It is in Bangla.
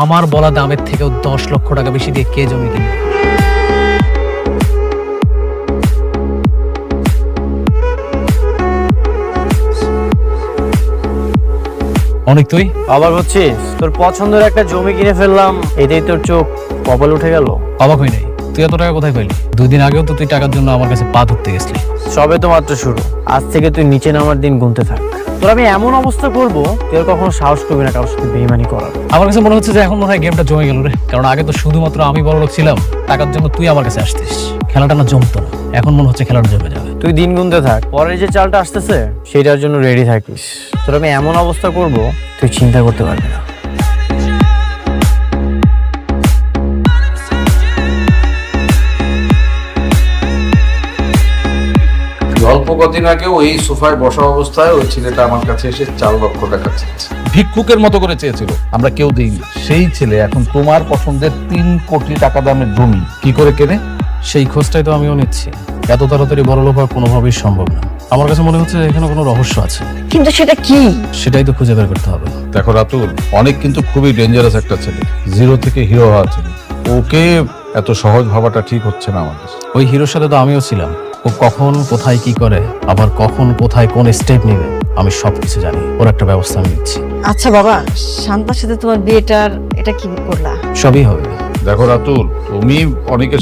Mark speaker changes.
Speaker 1: আমার বলা দামের থেকেও 10 লক্ষ টাকা বেশি দিয়ে কে জমি কিনবে? অনেক তুই
Speaker 2: অবাক হচ্ছিস? তোর পছন্দের একটা জমি কিনে ফেললাম, এটাই তোর চোখ কপাল উঠে গেল?
Speaker 1: অবাক হই নাই। তুই এত টাকা কোথায় পাইলি? 2 দিন আগেও তো তুই টাকার জন্য আমার কাছে পা ধরতে গেছিলি।
Speaker 2: সবে তো মাত্র শুরু। আজ থেকে তুই নিচে নামার দিন গুনতে থাক। তোর আমি এমন অবস্থা করবো তুই আর কখনো সাহস করবি না কারোর সাথে বেইমানি করার।
Speaker 1: আমার কাছে মনে হচ্ছে যে এখন মনে হয় গেমটা জমে গেল রে। কারণ আগে তো শুধুমাত্র আমি বড়লোক ছিলাম, টাকার জন্য তুই আমার কাছে আসতিস, খেলাটা না জমতো না। এখন মনে হচ্ছে খেলাটা জমে যাবে।
Speaker 2: তুই দিন গুনতে থাক, পরে যে চালটা আসতেছে সেটার জন্য রেডি থাকিস। তোর আমি এমন অবস্থা করব তুই চিন্তা করতে পারবি না।
Speaker 3: অল্প কদিন আগেও এই সোফায় বসা অবস্থায় ওই ছেলেটা আমার কাছে এসে 4 লক্ষ টাকা চেয়েছে।
Speaker 4: ভিক্ষুকের মতো করে চেয়েছিল, আমরা কেউ দিইনি। সেই ছেলে এখন তোমার পছন্দের 3 কোটি টাকা দামের জমি কি করে কেনে?
Speaker 1: সেই খোঁজটাই তো আমিও নিচ্ছি। এত তাড়াতাড়ি বড়লোক হওয়া কোনোভাবেই সম্ভব না। আমার কাছে মনে হচ্ছে এখানে কোনো রহস্য আছে।
Speaker 5: কিন্তু সেটা কি?
Speaker 1: সেটাই তো খুঁজে বের করতে হবে।
Speaker 4: দেখো রাতুল, অনেক কিন্তু খুবই ডেঞ্জারাস একটা ছেলে, 0 থেকে হিরো হওয়া ছেলে। ওকে এত সহজ ভাবাটা ঠিক হচ্ছে না আমাদের।
Speaker 1: ওই হিরোর সাথে তো আমিও ছিলাম। ও কখন কোথায় কি করে, আবার কখন কোথায় কোন স্টেপ নেবে, আমি সবকিছু জানি। ওর একটা ব্যবস্থা আমি নিচ্ছি।
Speaker 5: আচ্ছা বাবা, শান্তার সাথে তোমার বিয়েটার এটা কি করলা?
Speaker 1: সবই হবে।
Speaker 4: দেখো রাতুল, তুমি অনেকের সাথে